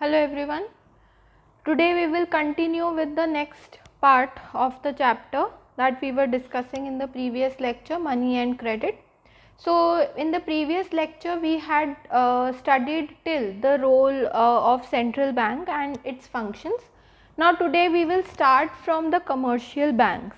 Hello everyone. Today we will continue with the next part of the chapter that we were discussing in the previous lecture, money and credit. So in the previous lecture we had studied till the role of central bank and its functions. Now today we will start from the commercial banks.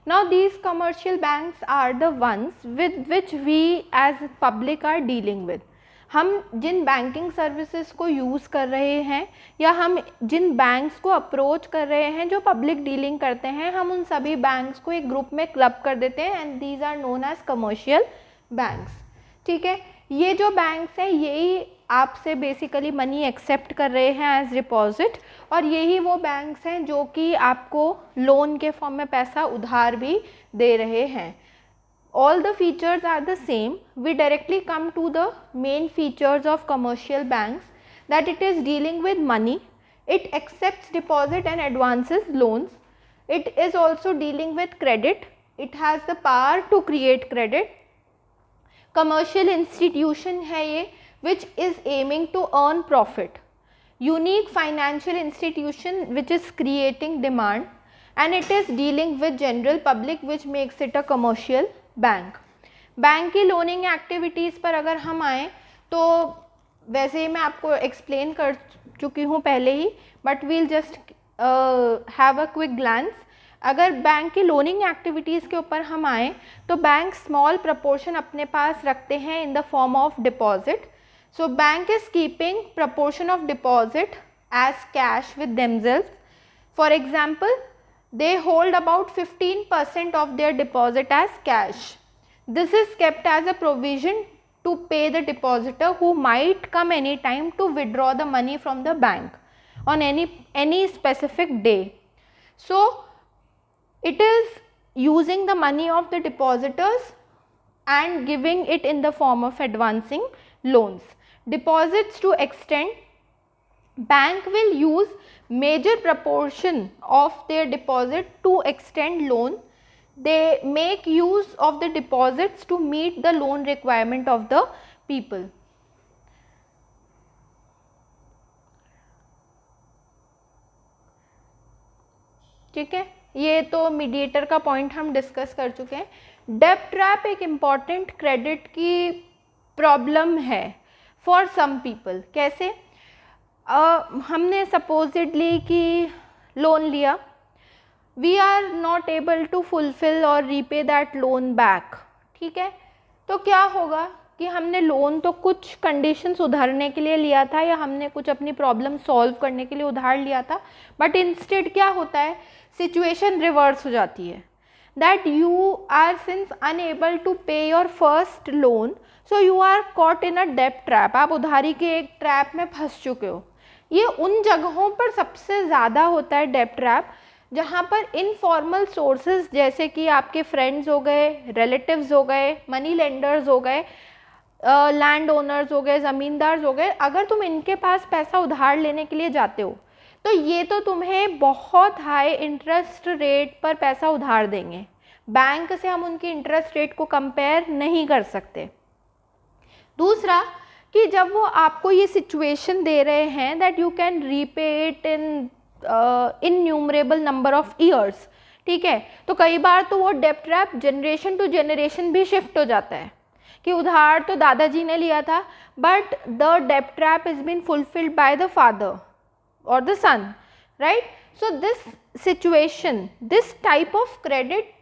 Now these commercial banks are the ones with which we as public are dealing with. हम जिन banking services को use कर रहे हैं या हम जिन banks को approach कर रहे हैं जो पब्लिक डीलिंग करते हैं, हम उन सभी बैंक्स को एक ग्रुप में क्लब कर देते हैं and these are known as commercial banks. ठीक है, ये जो बैंक्स हैं यही आपसे बेसिकली मनी एक्सेप्ट कर रहे हैं एज डिपॉजिट, और यही वो बैंक्स हैं जो कि आपको लोन के फॉर्म में पैसा उधार भी दे रहे हैं. All the features are the same. We directly come to the main features of commercial banks, that it is dealing with money, it accepts deposit and advances loans, it is also dealing with credit, it has the power to create credit. Commercial institution है ये which is aiming to earn profit. Unique financial institution which is creating demand, and it is dealing with general public which makes it a commercial bank. Bank की loaning activities पर अगर हम आएँ तो वैसे ही मैं आपको एक्सप्लेन कर चुकी हूँ पहले ही, but we'll just have a quick glance. अगर बैंक की लोनिंग एक्टिविटीज़ के ऊपर हम आएँ तो बैंक स्मॉल प्रपोर्शन अपने पास रखते हैं in the form of deposit. So bank is keeping proportion of deposit as cash with themselves. For example, they hold about 15% of their deposit as cash. This is kept as a provision to pay the depositor who might come any time to withdraw the money from the bank on any specific day. So it is using the money of the depositors and giving it in the form of advancing loans. Deposits to extend, bank will use major proportion of their deposit to extend loan. They make use of the deposits to meet the loan requirement of the people. ठीक है, ये तो mediator का point हम discuss कर चुके हैं. डेब्ट ट्रैप एक इम्पॉर्टेंट क्रेडिट की प्रॉब्लम है फॉर सम पीपल. कैसे? हमने सपोजिडली कि लोन लिया, we are not able to fulfil और रीपे दैट लोन बैक. ठीक है, तो क्या होगा कि हमने लोन तो कुछ कंडीशंस उधारने के लिए लिया था या हमने कुछ अपनी प्रॉब्लम सॉल्व करने के लिए उधार लिया था, बट इंस्टेड क्या होता है, सिचुएशन रिवर्स हो जाती है. That you are since unable to pay your first loan, so you are caught in a डेब्ट ट्रैप. आप उधारी के एक ट्रैप में फंस चुके हो. ये उन जगहों पर सबसे ज़्यादा होता है डेब्ट ट्रैप जहाँ पर इनफॉर्मल सोर्सेज जैसे कि आपके फ्रेंड्स हो गए, रिलेटिव्स हो गए, मनी लेंडर्स हो गए, लैंड ओनर्स हो गए, ज़मींदार हो गए, अगर तुम इनके पास पैसा उधार लेने के लिए जाते हो तो ये तो तुम्हें बहुत हाई इंटरेस्ट रेट पर पैसा उधार देंगे. बैंक से हम उनकी इंटरेस्ट रेट को कंपेयर नहीं कर सकते. दूसरा कि जब वो आपको ये सिचुएशन दे रहे हैं that you can repay it in innumerable number of years. ठीक है, तो कई बार तो वो डेब्ट ट्रैप जनरेशन टू जनरेशन भी शिफ्ट हो जाता है कि उधार तो दादाजी ने लिया था बट द डेब्ट trap is been fulfilled by the father और the son, right. So this situation, this type of credit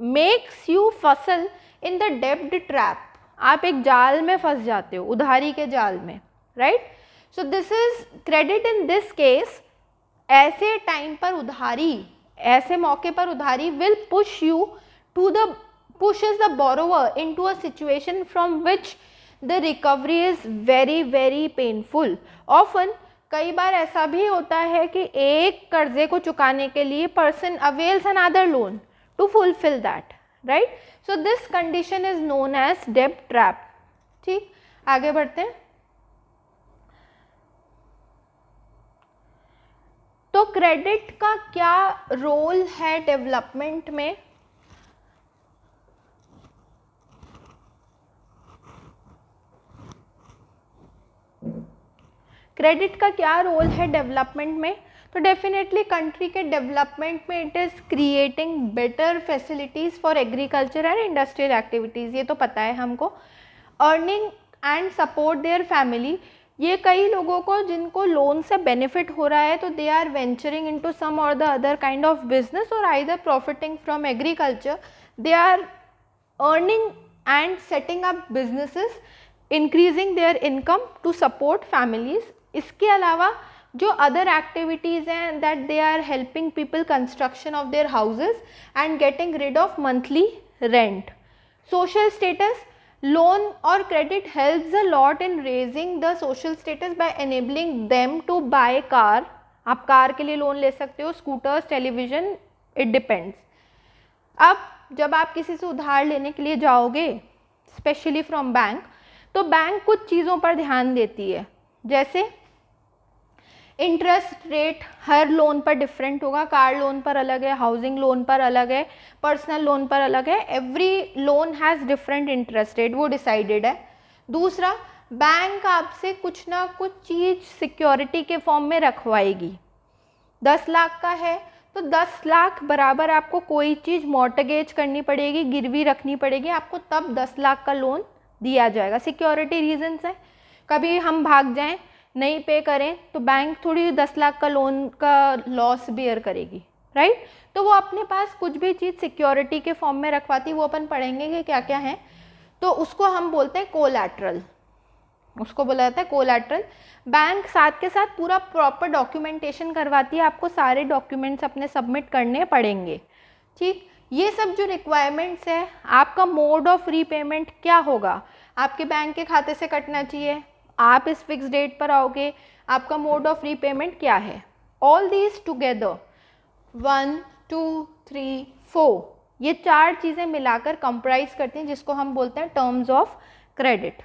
makes you fossil in the डेब्ट ट्रैप. आप एक जाल में फंस जाते हो, उधारी के जाल में, right. So this is credit in this case. ऐसे टाइम पर उधारी, ऐसे मौके पर उधारी will push you to the pushes the borrower into a situation from which the recovery is very very painful. Often कई बार ऐसा भी होता है कि एक कर्जे को चुकाने के लिए person avails another loan to fulfill that, right. So this condition is known as debt trap. ठीक, आगे बढ़ते हैं. तो क्रेडिट का क्या रोल है डेवलपमेंट में? क्रेडिट का क्या रोल है डेवलपमेंट में? तो डेफिनेटली कंट्री के डेवलपमेंट में it is creating better facilities for agriculture and industrial activities, ये तो पता है हमको। Earning and support their family, ये कई लोगों को जिनको लोन से बेनिफिट हो रहा है तो they are venturing into some or the other kind of business or either profiting from agriculture, they are earning and setting up businesses, increasing their income to support families. इसके अलावा जो other activities हैं that they are helping people construction of their houses and getting rid of monthly rent. Social status, loan or credit helps a lot in raising the social status by enabling them to buy car। आप car के लिए loan ले सकते हो, scooters, television, it depends. अब जब आप किसी से उधार लेने के लिए जाओगे स्पेशली फ्रॉम बैंक, तो बैंक कुछ चीज़ों पर ध्यान देती है, जैसे इंटरेस्ट रेट हर लोन पर डिफरेंट होगा, कार लोन पर अलग है, हाउसिंग लोन पर अलग है, पर्सनल लोन पर अलग है, every loan has different interest rate, वो डिसाइडेड है। दूसरा, बैंक आपसे कुछ ना कुछ चीज़ सिक्योरिटी के फॉर्म में रखवाएगी। 10 लाख का है तो 10 लाख बराबर आपको कोई चीज़ मॉर्टगेज करनी पड़ेगी, गिरवी रखनी पड़ेगी, आपको तब 10 लाख का लोन दिया जाएगा। सिक्योरिटी रीजंस है, कभी हम भाग जाएं, नहीं पे करें तो बैंक थोड़ी 10 लाख का लोन का लॉस बेयर करेगी, राइट। तो वो अपने पास कुछ भी चीज़ सिक्योरिटी के फॉर्म में रखवाती, वो अपन पढ़ेंगे कि क्या क्या है। तो उसको हम बोलते हैं कोलैटरल, उसको बोला जाता है कोलैटरल। बैंक साथ के साथ पूरा प्रॉपर डॉक्यूमेंटेशन करवाती है, आपको सारे डॉक्यूमेंट्स अपने सबमिट करने पड़ेंगे, ठीक। ये सब जो रिक्वायरमेंट्स है, आपका मोड ऑफ रीपेमेंट क्या होगा, आपके बैंक के खाते से कटना चाहिए, आप इस फिक्स डेट पर आओगे, आपका मोड ऑफ रीपेमेंट क्या है। ऑल दीज टुगेदर 1 2 3 4 ये 4 चीज़ें मिलाकर कंप्राइज करती हैं जिसको हम बोलते हैं terms of credit.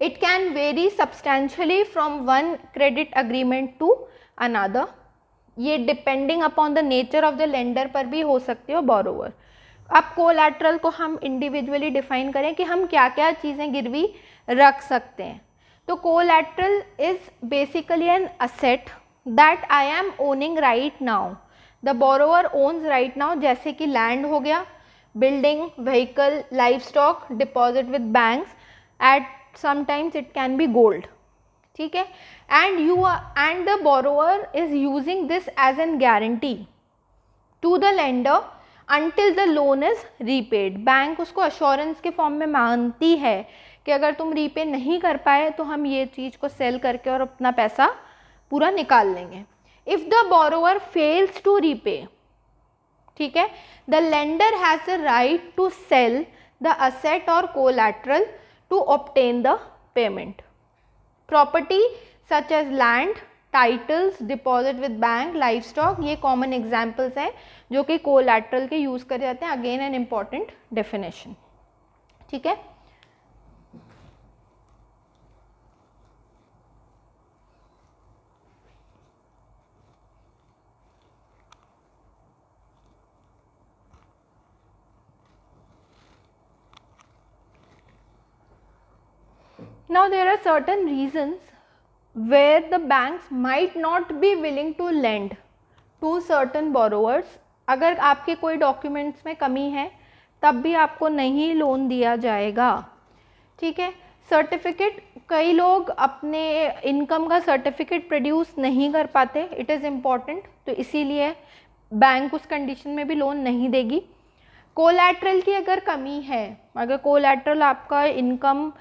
It can vary substantially from one credit agreement to another, ये depending upon the nature of the lender पर भी हो सकती है, बोरोवर। अब कोलैटरल को हम इंडिविजुअली डिफाइन करें कि हम क्या क्या चीज़ें गिरवी रख सकते हैं। तो collateral is basically an asset that I am owning right now, the borrower owns right now, जैसे कि लैंड हो गया, building, vehicle, livestock, deposit with banks, at sometimes it can be gold, ठीक है। And the borrower is using this as an guarantee to the lender until the loan is repaid। Bank उसको assurance के form में मानती है कि अगर तुम रीपे नहीं कर पाए तो हम ये चीज़ को सेल करके और अपना पैसा पूरा निकाल लेंगे। If the borrower fails to repay, ठीक है, the lender has the right to sell the asset or collateral to obtain the payment. Property such as land, titles, deposit with bank, livestock, ये common examples हैं जो कि collateral के use करे जाते हैं। अगेन एन इम्पॉर्टेंट डेफिनेशन, ठीक है। Now there are certain reasons where the banks might not be willing to lend to certain borrowers। अगर आपके कोई डॉक्यूमेंट्स में कमी है तब भी आपको नहीं लोन दिया जाएगा, ठीक है। सर्टिफिकेट, कई लोग अपने इनकम का सर्टिफिकेट प्रोड्यूस नहीं कर पाते, इट इज़ इम्पॉर्टेंट, तो इसीलिए बैंक उस कंडीशन में भी लोन नहीं देगी। कोलैटरल की अगर कमी है, अगर कोलैटरल आपका इनकम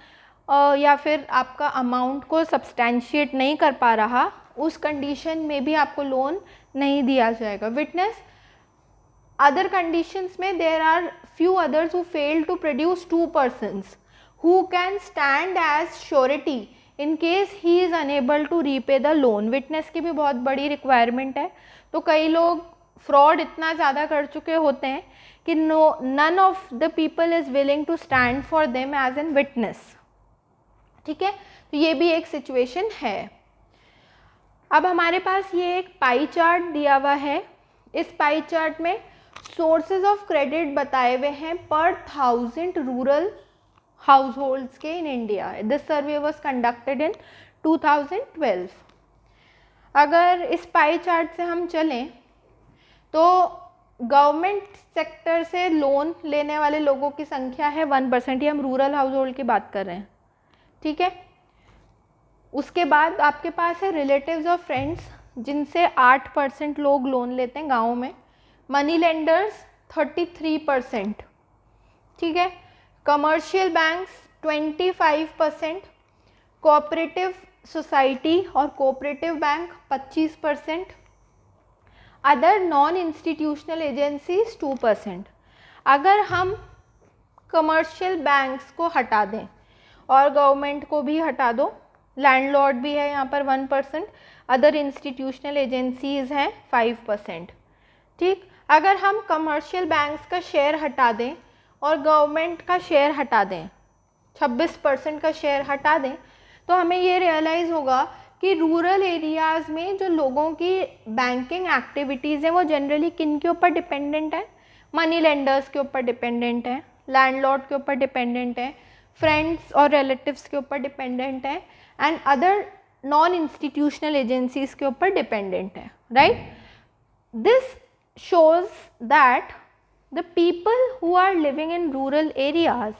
या फिर आपका अमाउंट को सब्सटैंशिएट नहीं कर पा रहा, उस कंडीशन में भी आपको लोन नहीं दिया जाएगा। विटनेस, अदर कंडीशंस में there are few others who fail to produce 2 persons who can stand as surety in case he is unable to repay the loan। Witness की भी बहुत बड़ी रिक्वायरमेंट है, तो कई लोग फ्रॉड इतना ज़्यादा कर चुके होते हैं कि none of the people is willing to stand for them as an witness, ठीक है। तो ये भी एक सिचुएशन है। अब हमारे पास ये एक पाई चार्ट दिया हुआ है, इस पाई चार्ट में सोर्सेज ऑफ क्रेडिट बताए हुए हैं पर 1000 रूरल हाउस होल्ड्स के in India. This survey was conducted in 2012। अगर इस पाई चार्ट से हम चलें तो गवर्नमेंट सेक्टर से लोन लेने वाले लोगों की संख्या है 1%, ये हम रूरल हाउस होल्ड की बात कर रहे हैं, ठीक है। उसके बाद आपके पास है रिलेटिव्स और फ्रेंड्स, जिनसे 8% लोग लोन लेते हैं गाँव में। मनी लेंडर्स 33%, ठीक है। कमर्शियल बैंक्स 25%, कोऑपरेटिव सोसाइटी और cooperative bank 25%, other non institutional agencies 2%। अगर हम कमर्शियल बैंक्स को हटा दें और गवर्नमेंट को भी हटा दो, लैंडलॉर्ड भी है यहाँ पर 1%, अदर इंस्टीट्यूशनल एजेंसीज हैं 5%, ठीक। अगर हम कमर्शियल बैंक्स का शेयर हटा दें और गवर्नमेंट का शेयर हटा दें, 26% का शेयर हटा दें, तो हमें ये रियलाइज़ होगा कि रूरल एरियाज़ में जो लोगों की बैंकिंग एक्टिविटीज़ हैं वो जनरली किन के ऊपर डिपेंडेंट है? मनी लेंडर्स के ऊपर डिपेंडेंट है, लैंडलॉर्ड के ऊपर डिपेंडेंट है, फ्रेंड्स और रिलेटिव्स के ऊपर डिपेंडेंट है, and other non institutional agencies के ऊपर डिपेंडेंट है, right. This shows that the people who are living in rural areas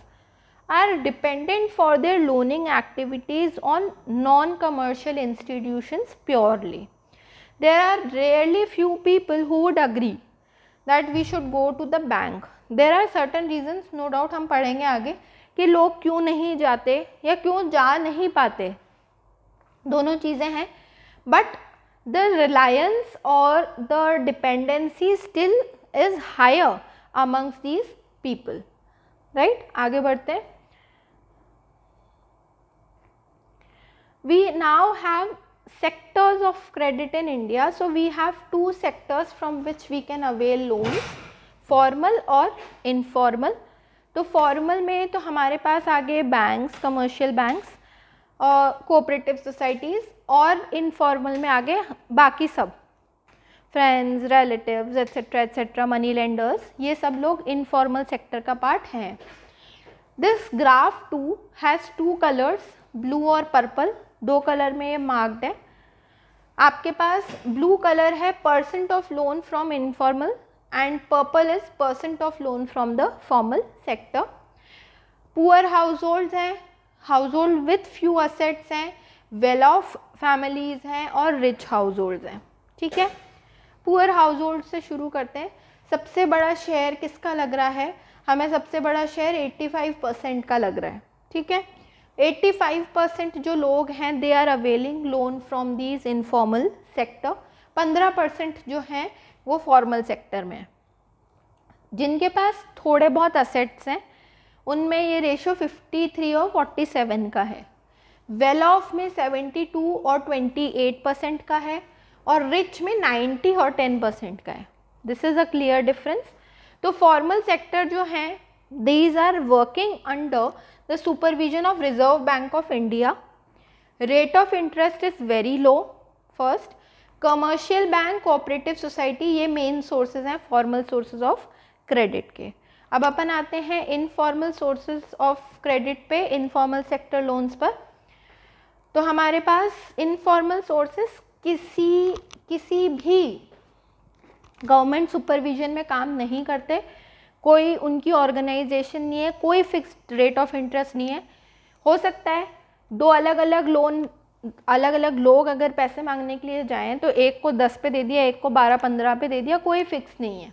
are dependent for their loaning activities on non-commercial institutions purely. There are rarely few people who would agree that we should go to the bank. There are certain reasons, no doubt हम पढ़ेंगे आगे कि लोग क्यों नहीं जाते या क्यों जा नहीं पाते, दोनों चीज़ें हैं, but the reliance or the dependency still is higher amongst these people, right? आगे बढ़ते हैं. We now have sectors of credit in India, so we have two sectors from which we can avail loans, formal और informal. तो formal में तो हमारे पास आगे banks, commercial banks और कोऑपरेटिव सोसाइटीज़, और इनफॉर्मल में आगे बाकी सब friends, relatives etcetera etcetera, money lenders, ये सब लोग इनफॉर्मल सेक्टर का पार्ट हैं. This graph 2 has 2 colours, blue और पर्पल, 2 कलर में ये मार्क्ड है. आपके पास ब्लू कलर है percent of loan from informal and purple is percent of loan from the formal sector. Poor house holds हैं, house hold with few assets हैं, well of families हैं और rich house holds हैं, ठीक है. Poor house hold से शुरू करते हैं. सबसे बड़ा शेयर किसका लग रहा है? हमें सबसे बड़ा शेयर 85% का लग रहा है, ठीक है. 85% जो लोग हैं they are availing loan from these informal sector. 15% जो हैं वो फॉर्मल सेक्टर में है. जिनके पास थोड़े बहुत असेट्स हैं उनमें ये रेशो 53 और 47 का है. वेल ऑफ में 72 और 28% का है और रिच में 90 और 10% का है. This is a clear difference. तो फॉर्मल सेक्टर जो हैं these are working under the supervision of Reserve Bank of India. Rate of interest is very low. First, commercial bank, cooperative society, ये मेन सोर्सेज हैं formal sources of credit के. अब अपन आते हैं इनफॉर्मल सोर्सेज ऑफ क्रेडिट पे, informal sector loans पर. तो हमारे पास इनफॉर्मल सोर्सेस किसी भी गवर्नमेंट सुपरविजन में काम नहीं करते. कोई उनकी ऑर्गेनाइजेशन नहीं है, कोई फिक्स्ड रेट ऑफ इंटरेस्ट नहीं है. हो सकता है दो अलग अलग लोन, अलग अलग लोग अगर पैसे मांगने के लिए जाएं तो एक को 10 पे दे दिया, एक को 12-15 पे दे दिया, कोई फिक्स नहीं है,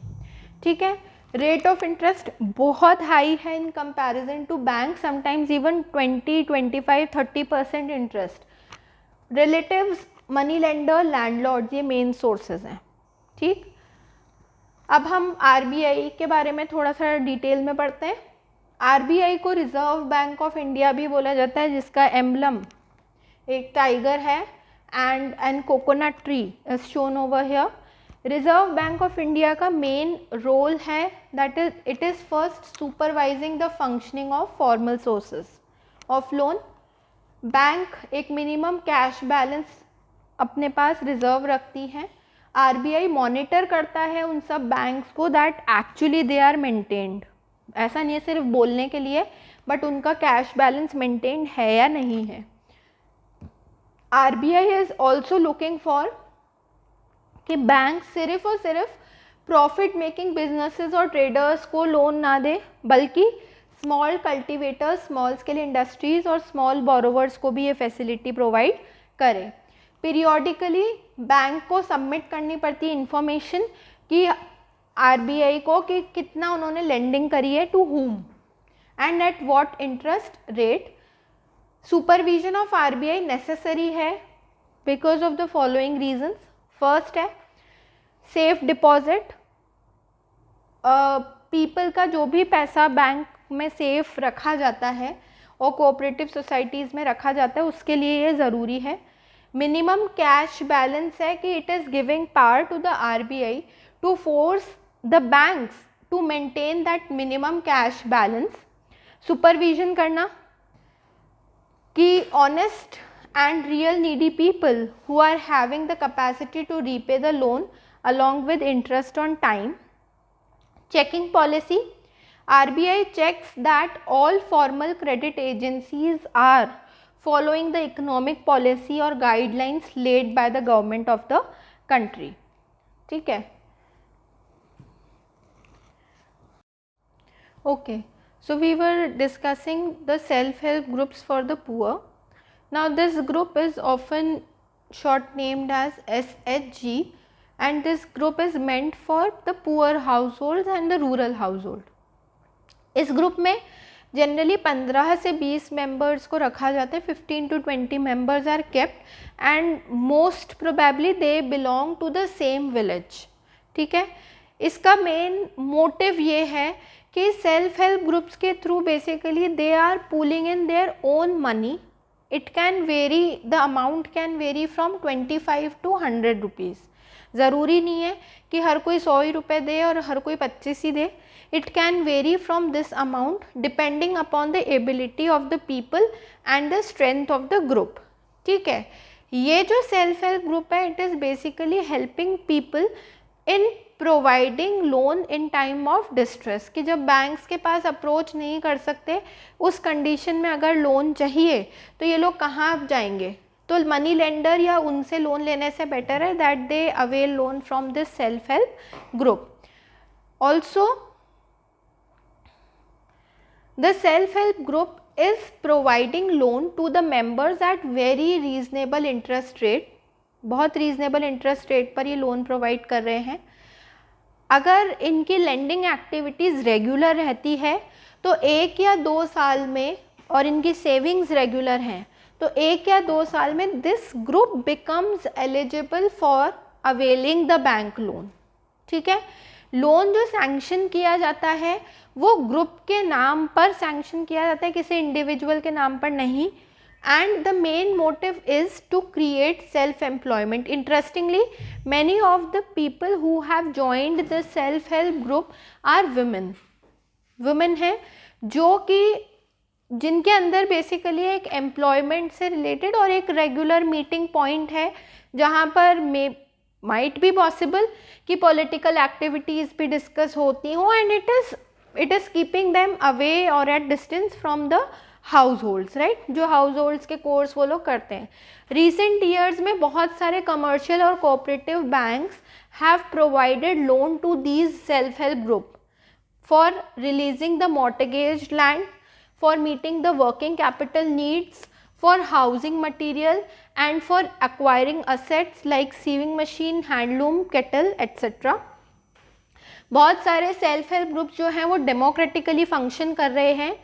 ठीक है. रेट ऑफ इंटरेस्ट बहुत हाई है in comparison to bank, sometimes even 20, 25, 30% interest. Relatives, money lender, landlord, ये मेन सोर्सेज हैं, ठीक. अब हम आरबीआई के बारे में थोड़ा सा डिटेल में पढ़ते हैं. आरबीआई को रिजर्व बैंक ऑफ इंडिया भी बोला जाता है, जिसका एम्बलम एक टाइगर है and coconut tree is shown over here. Reserve Bank of India का मेन रोल है that is it is first supervising the functioning of formal sources of loan. Bank एक मिनिमम कैश बैलेंस अपने पास reserve रखती हैं. RBI monitor करता है उन सब बैंक्स को that actually they are maintained. ऐसा नहीं है सिर्फ बोलने के लिए, बट उनका कैश बैलेंस मेंटेन्ड है या नहीं है. RBI is also looking for कि बैंक सिर्फ और सिर्फ प्रॉफिट मेकिंग बिजनेसेस और ट्रेडर्स को लोन ना दे, बल्कि small cultivators, small scale industries और स्मॉल बोरोवर्स को भी ये फैसिलिटी प्रोवाइड करे। पीरियोडिकली बैंक को सबमिट करनी पड़ती है इंफॉर्मेशन कि RBI को कि कितना उन्होंने लेंडिंग करी है, to whom and at what interest rate. Supervision of RBI necessary है because of the following reasons. First है सेफ डिपॉजिट, पीपल का जो भी पैसा बैंक में सेफ रखा जाता है और कोऑपरेटिव सोसाइटीज़ में रखा जाता है उसके लिए ये ज़रूरी है। मिनिमम कैश बैलेंस है कि it is giving power to the RBI to force the banks to maintain that minimum cash balance. Supervision करना कि honest and real needy people who are having the capacity to repay the loan along with interest on time. Checking policy, RBI checks that all formal credit agencies are following the economic policy or guidelines laid by the government of the country. ठीक है, okay, so we were discussing the self-help groups for the poor. Now this group is often short named as SHG, and this group is meant for the poor households and the rural household. इस group में generally 15 से 20 members को रखा जाता है, 15 to 20 members are kept and most probably they belong to the same village. ठीक है, इसका मेन मोटिव ये है कि सेल्फ हेल्प ग्रुप्स के through basically they are pooling in their own money. It can vary, the amount can vary from 25 to 100 rupees. ज़रूरी नहीं है कि हर कोई 100 ही रुपये दे और हर कोई 25 ही दे। It can vary from this amount depending upon the ability of the people and the strength of the group. ठीक है, ये जो सेल्फ हेल्प ग्रुप है it is basically helping people in providing loan in time of distress, कि जब banks के पास approach नहीं कर सकते उस कंडीशन में अगर लोन चाहिए तो ये लोग कहाँ जाएंगे, तो मनी लेंडर या उनसे लोन लेने से बेटर है that they avail loan from this self help group. Also the self help group is providing loan to the members at very reasonable interest rate. बहुत रीजनेबल इंटरेस्ट रेट पर ये loan provide कर रहे हैं। अगर इनकी lending activities regular रहती है तो 1 या 2 साल में, और इनकी सेविंग्स रेगुलर हैं तो 1 या 2 साल में this group becomes eligible for availing the bank loan. ठीक है, लोन जो सैंक्शन किया जाता है वो ग्रुप के नाम पर सैंक्शन किया जाता है, किसी इंडिविजुअल के नाम पर नहीं। And the main motive is to create self-employment. Interestingly, many of the people who have joined the self-help group are women. Women हैं जो कि जिनके अंदर बेसिकली एक एम्प्लॉयमेंट से रिलेटेड और एक रेगुलर मीटिंग पॉइंट है जहाँ पर माइट बी पॉसिबल कि पॉलिटिकल एक्टिविटीज़ भी डिस्कस होती हों, and it is keeping them away और at distance from the households, right, जो हाउस होल्ड्स के कोर्स वो लोग करते हैं। रिसेंट ईयर्स में बहुत सारे कमर्शियल और cooperative banks have provided loan to these self help group for releasing the mortgage land, for meeting the working capital needs, for housing material and for acquiring assets like sewing machine, handloom, cattle etcetera. बहुत सारे self help group जो हैं वो democratically function कर रहे हैं।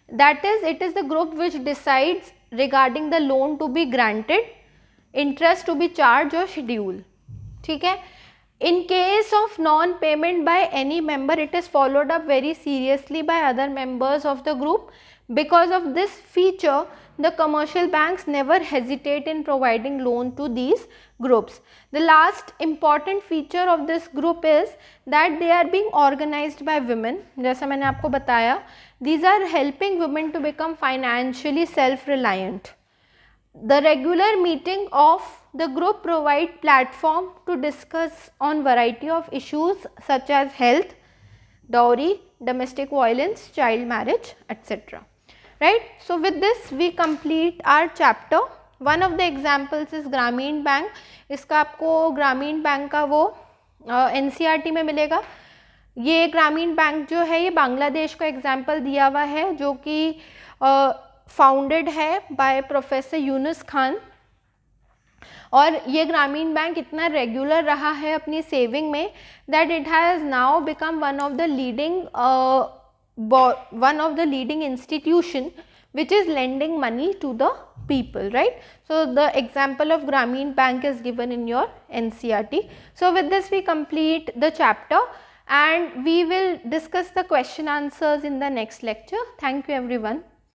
That is, it is the group which decides regarding the loan to be granted, interest to be charged or schedule. ठीक है, in case of non-payment by any member, it is followed up very seriously by other members of the group. Because of this feature, the commercial banks never hesitate in providing loan to these groups. The last important feature of this group is that they are being organized by women. जैसा मैंने आपको बताया, these are helping women to become financially self-reliant. The regular meeting of the group provide platform to discuss on variety of issues such as health, dowry, domestic violence, child marriage, etc. Right? So with this we complete our chapter one of the examples is ग्रामीण bank. इसका आपको ग्रामीण bank का वो NCERT में मिलेगा. ये ग्रामीण बैंक जो है ये बांग्लादेश का एग्जाम्पल दिया हुआ है, जो कि फाउंडेड है बाय प्रोफेसर यूनुस खान. और ये ग्रामीण बैंक इतना रेगुलर रहा है अपनी सेविंग में that it has now become one of the leading institution which is lending money to the people, right? So the example of Grameen Bank is given in your NCERT. So with this we complete the chapter and we will discuss the question answers in the next lecture. Thank you everyone.